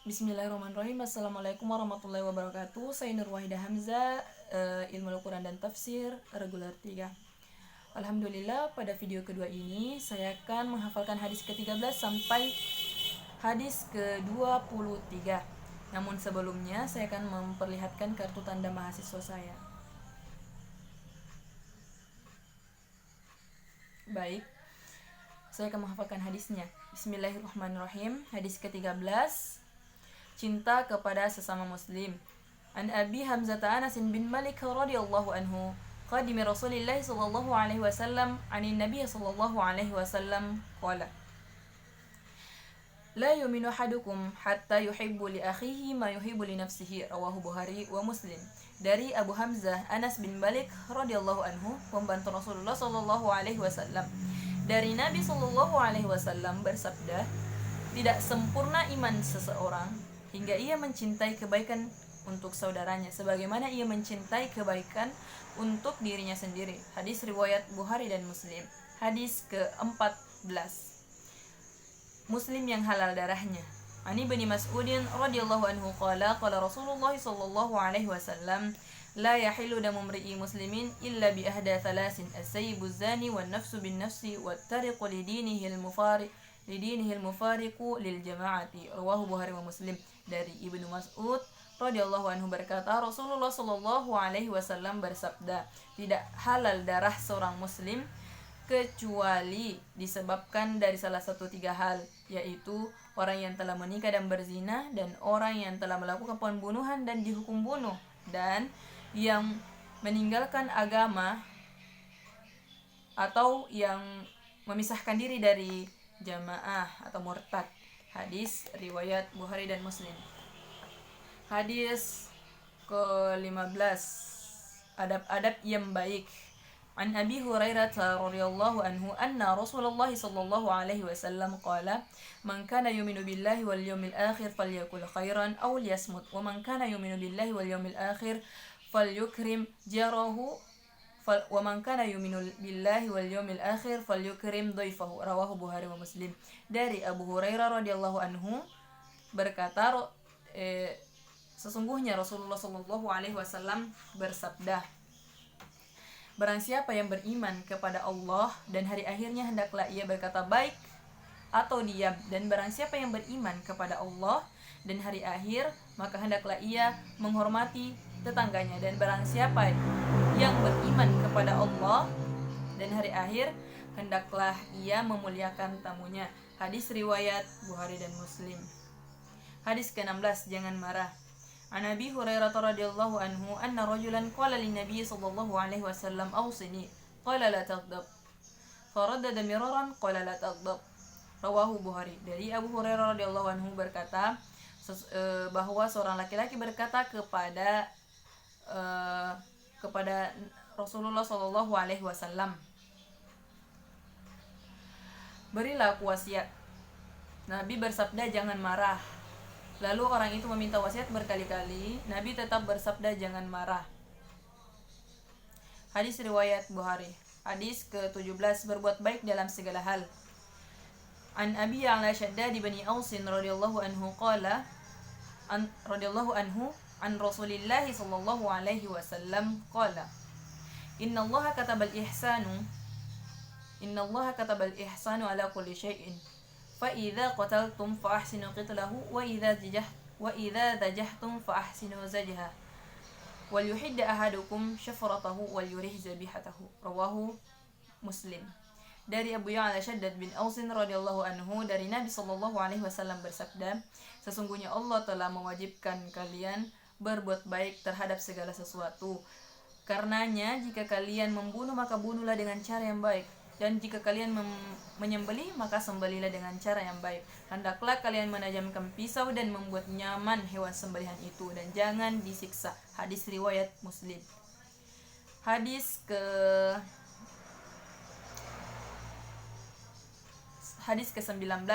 Bismillahirrahmanirrahim. Assalamualaikum warahmatullahi wabarakatuh. Saya Nur Wahidah Hamzah, Ilmu Al-Quran dan Tafsir reguler 3. Alhamdulillah, pada video kedua ini saya akan menghafalkan hadis ke-13 sampai hadis ke-23. Namun sebelumnya saya akan memperlihatkan kartu tanda mahasiswa saya. Baik, saya akan menghafalkan hadisnya. Bismillahirrahmanirrahim. Hadis ke-13, cinta kepada sesama muslim. An Abi Hamzah Anas bin Malik radhiyallahu anhu qadimi Rasulillah sallallahu alaihi wasallam anin Nabi sallallahu alaihi wasallam qala La yu'minu ahadukum hatta yuhibbu li akhihi ma yuhibbu li nafsihi, rawahu Bukhari wa Muslim. Dari Abu Hamzah Anas bin Malik radhiyallahu anhu, pembantu Rasulullah sallallahu alaihi wasallam, dari Nabi sallallahu alaihi wasallam bersabda, tidak sempurna iman seseorang hingga ia mencintai kebaikan untuk saudaranya sebagaimana ia mencintai kebaikan untuk dirinya sendiri. Hadis riwayat Bukhari dan Muslim. Hadis ke-14, Muslim yang halal darahnya. Ani bin Mas'udin radhiyallahu anhu qala Rasulullah sallallahu alaihi wasallam la yahillu damu mri'i muslimin illa bi ahda thalathin as-sayyibu zani wan nafsu bin nafsi wat tariqu lidinihi al-mufariqu lil jama'ati, rawahu Bukhari wa Muslim. Dari Ibnu Mas'ud radhiyallahu anhu berkata, Rasulullah sallallahu alaihi wasallam bersabda, tidak halal darah seorang muslim kecuali disebabkan dari salah satu tiga hal, yaitu orang yang telah menikah dan berzina, dan orang yang telah melakukan pembunuhan dan dihukum bunuh, dan yang meninggalkan agama atau yang memisahkan diri dari jamaah atau murtad. Hadis riwayat Bukhari dan Muslim. Hadis ke-15, adab-adab yang baik. An Abi Hurairah radhiyallahu anhu anna Rasulullah sallallahu alaihi wasallam qala man kana yu'minu billahi wal yawmil akhir falyakul khairan aw liyasmut wa man kana yu'minu billahi wal yawmil akhir falyukrim jarahu wa man kana yu'minu billahi wal yawmil akhir falyukrim dhaifahu, rawahu Bukhari wa Muslim. Dari Abu Hurairah radhiyallahu anhu berkata, sesungguhnya Rasulullah sallallahu alaihi wasallam bersabda, barang siapa yang beriman kepada Allah dan hari akhirnya hendaklah ia berkata baik atau diam, dan barang siapa yang beriman kepada Allah dan hari akhir maka hendaklah ia menghormati tetangganya, dan barang siapa yang beriman kepada Allah dan hari akhir hendaklah ia memuliakan tamunya. Hadis riwayat Bukhari dan Muslim. Hadis ke-16, jangan marah. An Abi Hurairah radhiyallahu anhu anna rajulan qala lin Nabi sallallahu alaihi wasallam awsini qala la taghdab faraddada miraran qala la taghdab, rawahu Bukhari. Dari Abu Hurairah radhiyallahu anhu berkata bahwa seorang laki-laki berkata kepada Rasulullah sallallahu alaihi wasallam, berilah aku wasiat. Nabi bersabda jangan marah. Lalu orang itu meminta wasiat berkali-kali. Nabi tetap bersabda jangan marah. Hadis riwayat Bukhari. Hadis ke-17, berbuat baik dalam segala hal. An Abi Ya'la Shaddad bin Ausin radhiyallahu anhu qala radhiyallahu anhu an Rasulillah sallallahu alaihi wasallam qala Innallaha katabal ihsanu ala kulli syai'in فَإِذَا قَتَلْتُمْ فَأَحْسِنُوا قِتْلَهُ وَإِذَا ذَجَحْتُمْ فَأَحْسِنُوا زَجْهَهُ وَلْيُحِدَّ أَحَدُكُمْ شَفْرَتَهُ وَلْيُرِحْ ذَبِيحَتَهُ, rawahu Muslim. Dari Abu Ya'la Shaddad bin Ausin radhiyallahu anhu, dari Nabi sallallahu alaihi wasallam bersabda, sesungguhnya Allah telah mewajibkan kalian berbuat baik terhadap segala sesuatu. Karenanya jika kalian membunuh maka bunuhlah dengan cara yang baik, dan jika kalian menyembelih maka sembelihlah dengan cara yang baik. Hendaklah kalian menajamkan pisau dan membuat nyaman hewan sembelihan itu, dan jangan disiksa. Hadis riwayat Muslim. Hadis ke-19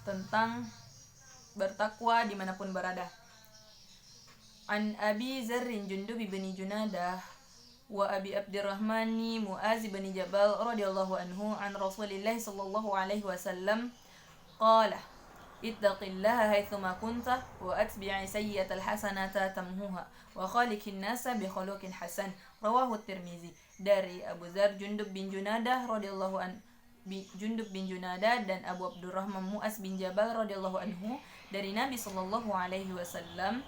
tentang bertakwa dimanapun berada. An Abi Zarrin Jundub bin Junadah wa Abi Abdurrahmani Mu'az bin Jabal radhiyallahu anhu an Rasulillah sallallahu alaihi wasallam qala ittaqillaha haitsuma kunta wa atbi'i sayyi'atal hasanata tamhuha wa khaliqin nasa bi khuluqin hasan. Rawahu Tirmizi. Dari Abu Dzar Jundub bin Junadah radhiyallahu Jundub bin Junadah dan Abu Abdurrahman Mu'az bin Jabal radhiyallahu anhu dari Nabi sallallahu alaihi wasallam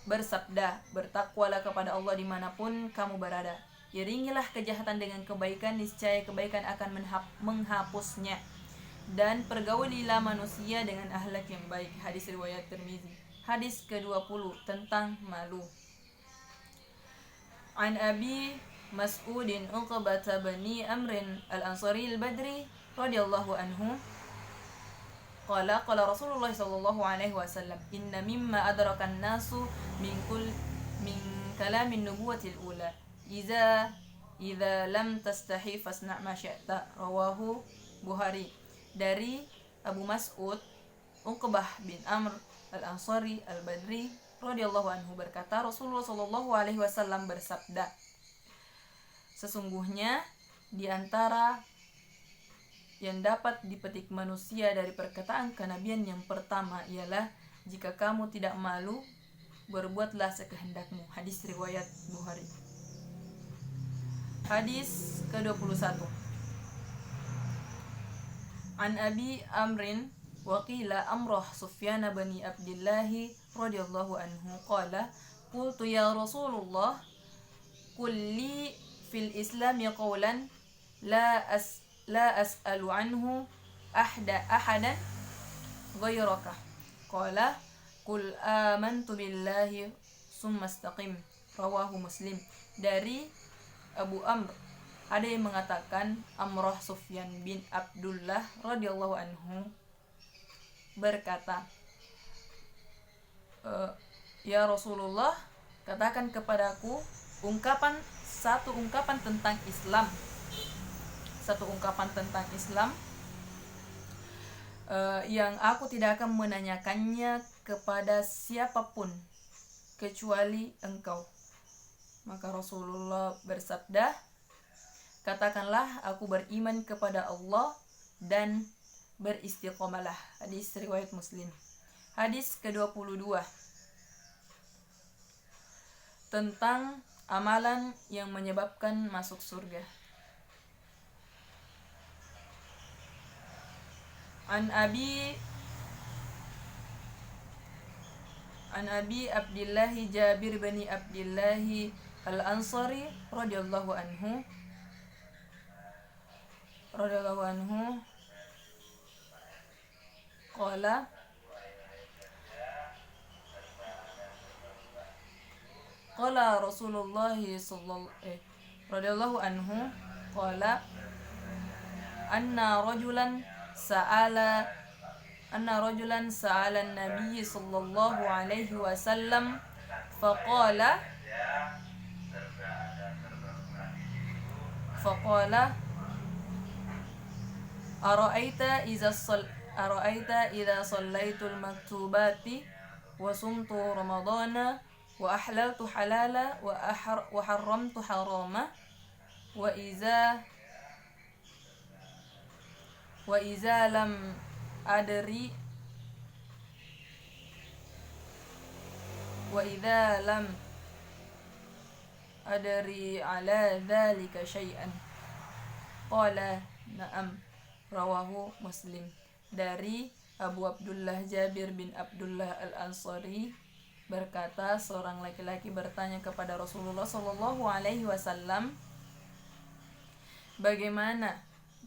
bersabda, bertakwalah kepada Allah dimanapun kamu berada. Iringilah kejahatan dengan kebaikan, niscaya kebaikan akan menghapusnya. Dan pergaulilah manusia dengan akhlak yang baik. Hadis riwayat Tirmizi. Hadis ke-20 tentang malu. An Abi Mas'udin Uqbah bin Amr al-Ansari al-Badri radhiyallahu anhu qala Rasulullah sallallahu alaihi wasallam inna mimma adrakan nasu min kalamin nubuwatil ula idza lam tastahi fasna' ma syi'ta. Rawahu Bukhari. Dari Abu Mas'ud Uqbah bin Amr al-Ansari al-Badri radhiyallahu anhu berkata, Rasulullah sallallahu alaihi wasallam bersabda, sesungguhnya di antara yang dapat dipetik manusia dari perkataan kenabian yang pertama ialah jika kamu tidak malu, berbuatlah sekehendakmu. Hadis riwayat Bukhari. Hadis ke-21. An Abi Amrin wa qila Amrah Sufyan bin Abdullah radhiyallahu anhu qala qultu ya Rasulullah kulli fil Islami qawlan la as'alu anhu ahadan ghayraka. Qala qul amantu billahi summa istaqim. Rawahu Muslim. Dari Abu Amr ada yang mengatakan Amrah Sufyan bin Abdullah radhiyallahu anhu berkata, ya Rasulullah, katakan kepadaku satu ungkapan tentang Islam. Yang aku tidak akan menanyakannya kepada siapapun kecuali engkau. Maka Rasulullah bersabda, katakanlah aku beriman kepada Allah dan beristiqomalah. Hadis riwayat Muslim. Hadis ke-22 tentang amalan yang menyebabkan masuk surga. An Abi Abdullah Jabir bin Abdullah al-Ansari radhiyallahu anhu qala Rasulullah radhiyallahu anhu qala anna rajulan sa'ala an-nabiy sallallahu alaihi wasallam faqala ara'aita idza sallaitul maktubati wa sumtu ramadana wa ahlaltu halala wa harramtu harama wa idza lam adri ala dhalika syai'an qala na'am. Rawahu Muslim. Dari Abu Abdullah Jabir bin Abdullah al-Ansari berkata, seorang laki-laki bertanya kepada Rasulullah sallallahu alaihi wasallam, bagaimana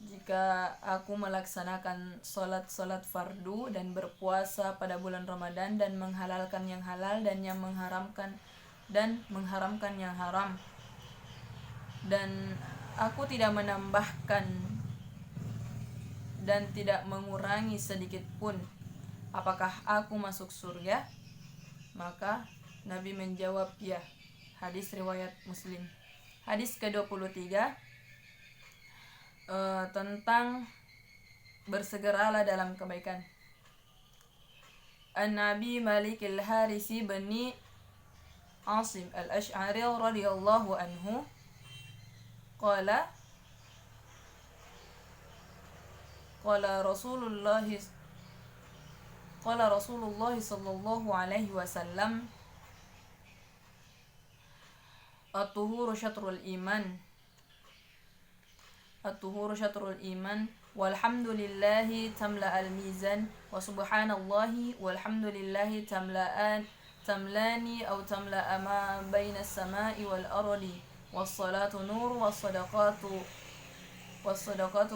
jika aku melaksanakan salat fardu dan berpuasa pada bulan Ramadan dan menghalalkan yang halal dan mengharamkan yang haram, dan aku tidak menambahkan dan tidak mengurangi sedikit pun, apakah aku masuk surga? Maka Nabi menjawab, ya. Hadis riwayat Muslim. Hadis ke-23 tentang bersegeralah dalam kebaikan. An-Nabi Malik al-Harisi bin Asim al-Ash'ari radhiyallahu anhu qala Qala Rasulullah Qala Rasulullah sallallahu alaihi wasallam, at-tuhuru syatrul iman. At-tuhuru syatrul iman. Walhamdulillahi tamla'al mizan wa subhanallahi walhamdulillahi tamlani aw tamla'a ma baina as-sama'i wal ardi. Was-salatu nur was-sadaqatu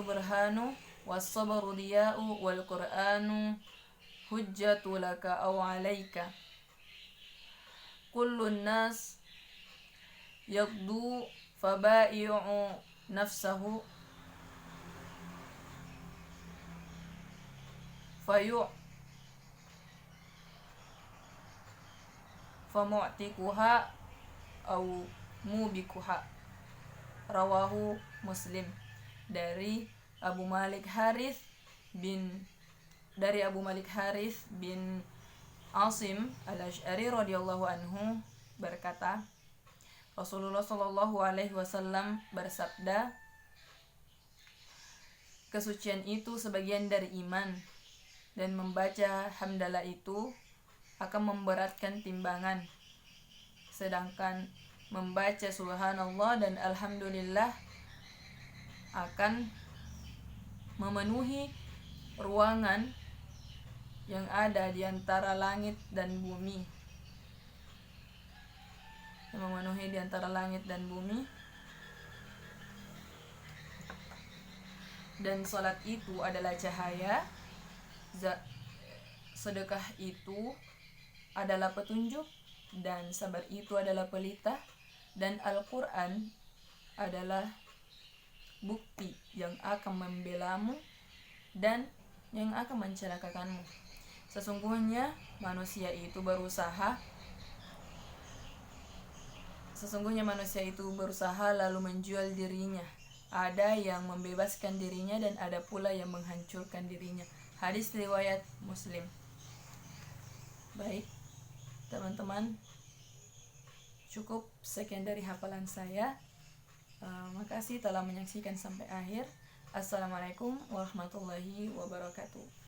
burhanu was-sabru diya'u wal qur'anu hujjatu laka aw 'alaika. Kullun nas yaqdu faba'i'u nafsahu famu'tikuha au mubikuha. Rawahu Muslim. Dari Abu Malik Harith bin Asim al-Asy'ari radhiyallahu anhu berkata, Rasulullah Shallallahu alaihi wasallam bersabda, kesucian itu sebagian dari iman, dan membaca hamdalah itu akan memberatkan timbangan, sedangkan membaca subhanallah dan alhamdulillah akan memenuhi ruangan yang ada di antara langit dan bumi. Dan salat itu adalah cahaya, sedekah itu adalah petunjuk, dan sabar itu adalah pelita, dan Al-Quran adalah bukti yang akan membelamu dan yang akan mencelakakanmu. Sesungguhnya manusia itu berusaha lalu menjual dirinya. Ada yang membebaskan dirinya dan ada pula yang menghancurkan dirinya. Hadis riwayat Muslim. Baik, teman-teman, cukup sekian dari hafalan saya. Makasih telah menyaksikan sampai akhir. Assalamualaikum warahmatullahi wabarakatuh.